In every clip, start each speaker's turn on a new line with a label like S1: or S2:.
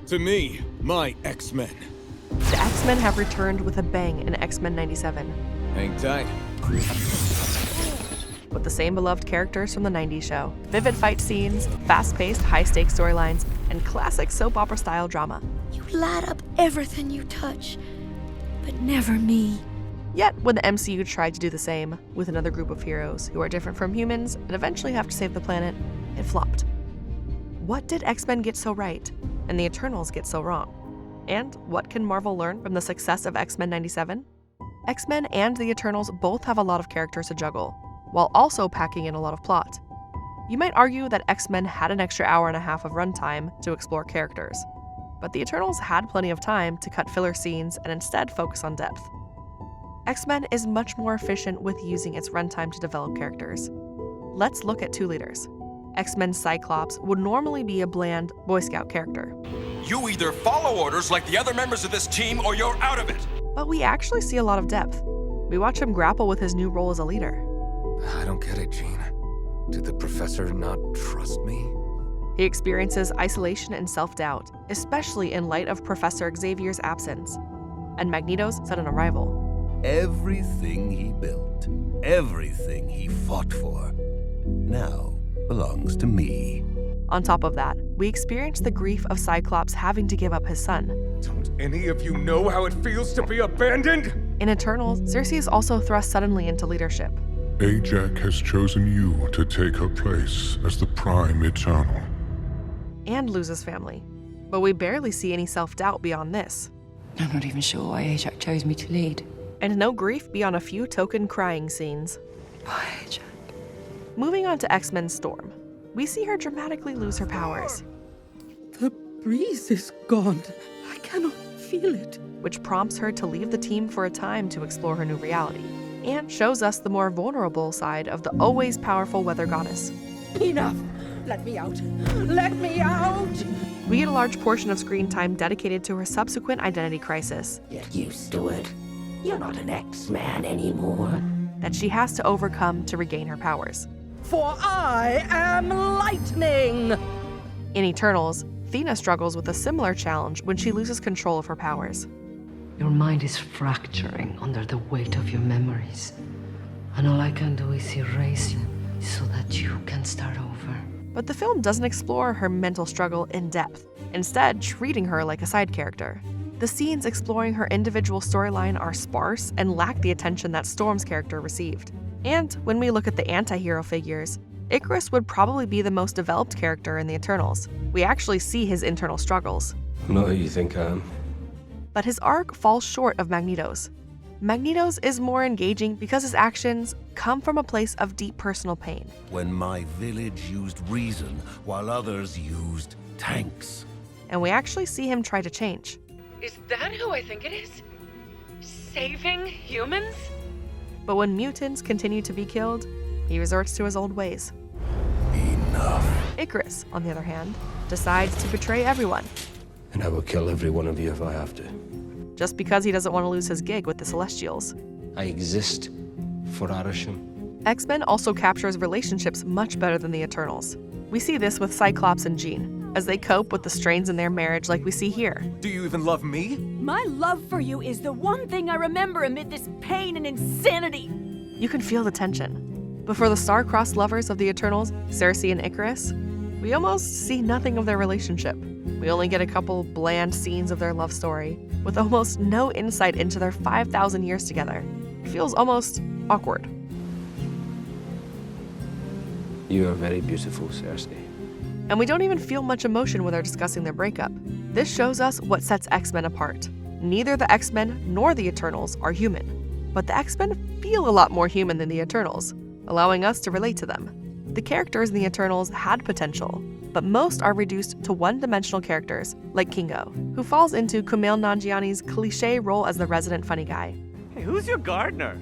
S1: To me, my X-Men.
S2: The X-Men have returned with a bang in X-Men 97.
S1: Hang tight.
S2: With the same beloved characters from the 90s show, vivid fight scenes, fast-paced, high-stakes storylines, and classic soap opera-style drama.
S3: You light up everything you touch, but never me.
S2: Yet, when the MCU tried to do the same, with another group of heroes who are different from humans and eventually have to save the planet, it flopped. What did X-Men get so right, and the Eternals get so wrong? And what can Marvel learn from the success of X-Men 97? X-Men and the Eternals both have a lot of characters to juggle, while also packing in a lot of plot. You might argue that X-Men had an extra hour and a half of runtime to explore characters, but the Eternals had plenty of time to cut filler scenes and instead focus on depth. X-Men is much more efficient with using its runtime to develop characters. Let's look at two leaders. X-Men Cyclops would normally be a bland Boy Scout character.
S4: You either follow orders like the other members of this team or you're out of it!
S2: But we actually see a lot of depth. We watch him grapple with his new role as a leader.
S5: I don't get it, Jean. Did the professor not trust me?
S2: He experiences isolation and self-doubt, especially in light of Professor Xavier's absence, and Magneto's sudden arrival.
S6: Everything he built, everything he fought for, now belongs to me.
S2: On top of that, we experience the grief of Cyclops having to give up his son.
S4: Don't any of you know how it feels to be abandoned?
S2: In Eternals, Cersei is also thrust suddenly into leadership.
S7: Ajak has chosen you to take her place as the Prime Eternal.
S2: And loses family. But we barely see any self-doubt beyond this.
S8: I'm not even sure why Ajak chose me to lead.
S2: And no grief beyond a few token crying scenes.
S8: Why Ajak?
S2: Moving on to X-Men Storm, we see her dramatically lose her powers.
S9: The breeze is gone. I cannot feel it.
S2: Which prompts her to leave the team for a time to explore her new reality, and shows us the more vulnerable side of the always powerful weather goddess.
S9: Enough! Let me out! Let me out!
S2: We get a large portion of screen time dedicated to her subsequent identity crisis.
S10: Get used to it. You're not an X-Man anymore.
S2: That she has to overcome to regain her powers.
S9: For I am lightning!
S2: In Eternals, Thena struggles with a similar challenge when she loses control of her powers.
S8: Your mind is fracturing under the weight of your memories. And all I can do is erase you so that you can start over.
S2: But the film doesn't explore her mental struggle in depth, instead treating her like a side character. The scenes exploring her individual storyline are sparse and lack the attention that Storm's character received. And when we look at the anti-hero figures, Icarus would probably be the most developed character in the Eternals. We actually see his internal struggles.
S5: I'm not who you think I am.
S2: But his arc falls short of Magneto's. Magneto's is more engaging because his actions come from a place of deep personal pain.
S6: When my village used reason while others used tanks.
S2: And we actually see him try to change.
S11: Is that who I think it is? Saving humans?
S2: But when mutants continue to be killed, he resorts to his old ways.
S6: Enough.
S2: Icarus, on the other hand, decides to betray everyone.
S5: And I will kill every one of you if I have to.
S2: Just because he doesn't want to lose his gig with the Celestials.
S5: I exist for Arasham.
S2: X-Men also captures relationships much better than the Eternals. We see this with Cyclops and Jean, as they cope with the strains in their marriage like we see here.
S4: Do you even love me?
S3: My love for you is the one thing I remember amid this pain and insanity.
S2: You can feel the tension. But for the star-crossed lovers of the Eternals, Cersei and Icarus, we almost see nothing of their relationship. We only get a couple bland scenes of their love story, with almost no insight into their 5,000 years together. It feels almost awkward.
S5: You are very beautiful, Cersei.
S2: And we don't even feel much emotion when they're discussing their breakup. This shows us what sets X-Men apart. Neither the X-Men nor the Eternals are human, but the X-Men feel a lot more human than the Eternals, allowing us to relate to them. The characters in the Eternals had potential, but most are reduced to one-dimensional characters, like Kingo, who falls into Kumail Nanjiani's cliché role as the resident funny guy.
S12: Hey, who's your gardener?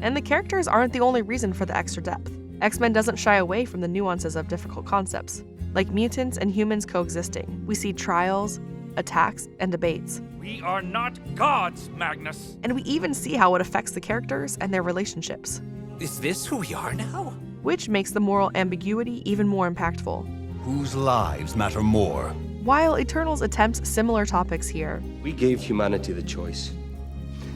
S2: And the characters aren't the only reason for the extra depth. X-Men doesn't shy away from the nuances of difficult concepts. Like mutants and humans coexisting, we see trials, attacks, and debates.
S12: We are not gods, Magnus.
S2: And we even see how it affects the characters and their relationships.
S4: Is this who we are now?
S2: Which makes the moral ambiguity even more impactful.
S6: Whose lives matter more?
S2: While Eternals attempts similar topics here,
S13: we gave humanity the choice.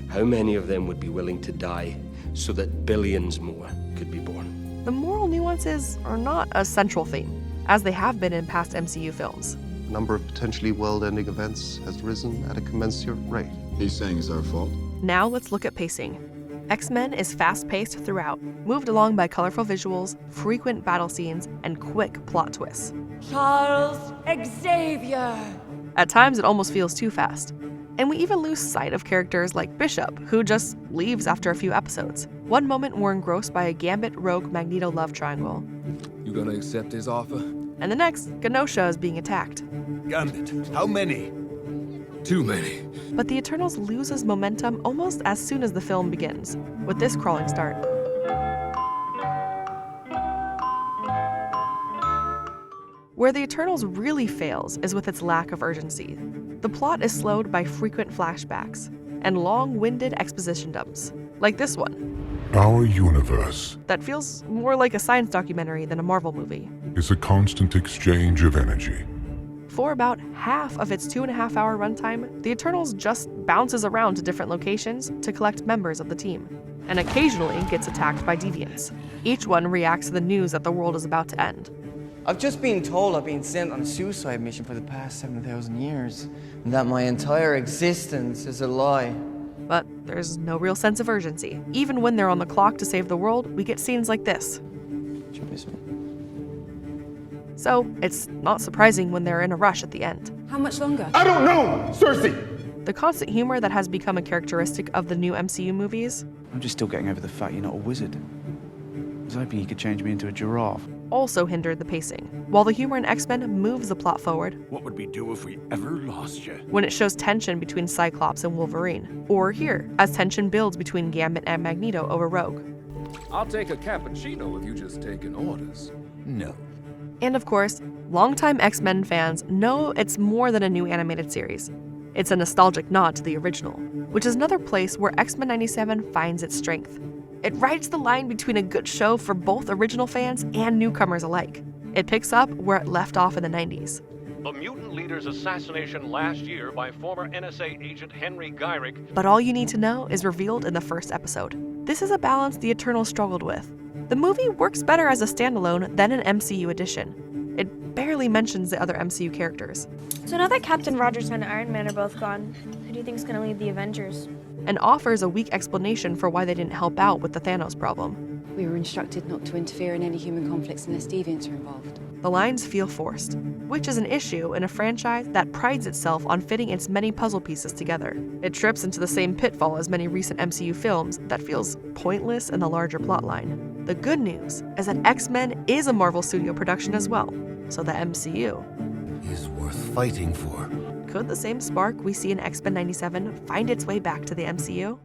S13: How many of them would be willing to die so that billions more could be born?
S2: the moral nuances are not a central theme, as they have been in past MCU films.
S14: The number of potentially world-ending events has risen at a commensurate rate.
S15: He's saying it's our fault?
S2: Now let's look at pacing. X-Men is fast-paced throughout, moved along by colorful visuals, frequent battle scenes, and quick plot twists.
S3: Charles Xavier!
S2: At times, it almost feels too fast. And we even lose sight of characters like Bishop, who just leaves after a few episodes. One moment we're engrossed by a Gambit Rogue Magneto love triangle.
S1: You gonna accept his offer?
S2: And the next, Genosha is being attacked.
S6: Gambit, how many?
S1: Too many.
S2: But the Eternals loses momentum almost as soon as the film begins, with this crawling start. Where the Eternals really fails is with its lack of urgency. The plot is slowed by frequent flashbacks and long-winded exposition dumps, like this one.
S7: Our universe
S2: That feels more like a science documentary than a Marvel movie.
S7: is a constant exchange of energy.
S2: For about half of its 2.5-hour runtime, the Eternals just bounces around to different locations to collect members of the team, and occasionally gets attacked by deviants. Each one reacts to the news that the world is about to end.
S16: I've just been told I've been sent on a suicide mission for the past 7,000 years, and that my entire existence is a lie.
S2: But there's no real sense of urgency. Even when they're on the clock to save the world, we get scenes like this.
S16: Do you miss me?
S2: So it's not surprising when they're in a rush at the end.
S3: How much longer?
S15: I don't know, Cersei!
S2: The constant humor that has become a characteristic of the new MCU movies
S17: I'm just still getting over the fact you're not a wizard. I was hoping you could change me into a giraffe.
S2: also hindered the pacing. While the humor in X-Men moves the plot forward,
S6: What would we do if we ever lost you?
S2: when it shows tension between Cyclops and Wolverine, or here, as tension builds between Gambit and Magneto over Rogue.
S1: I'll take a cappuccino if you just taking orders.
S6: No.
S2: And of course, longtime X-Men fans know it's more than a new animated series. It's a nostalgic nod to the original, which is another place where X-Men 97 finds its strength. It rides the line between a good show for both original fans and newcomers alike. It picks up where it left off in the 90s.
S18: The mutant leader's assassination last year by former NSA agent Henry Gyrick.
S2: But all you need to know is revealed in the first episode. This is a balance the Eternals struggled with. The movie works better as a standalone than an MCU edition. It barely mentions the other MCU characters.
S19: So now that Captain Rogers and Iron Man are both gone, who do you think's gonna lead the Avengers?
S2: And offers a weak explanation for why they didn't help out with the Thanos problem.
S20: We were instructed not to interfere in any human conflicts unless deviants are involved.
S2: The lines feel forced, which is an issue in a franchise that prides itself on fitting its many puzzle pieces together. It trips into the same pitfall as many recent MCU films that feels pointless in the larger plotline. The good news is that X-Men is a Marvel Studio production as well, so the MCU
S6: is worth fighting for.
S2: Could the same spark we see in X-Men 97 find its way back to the MCU?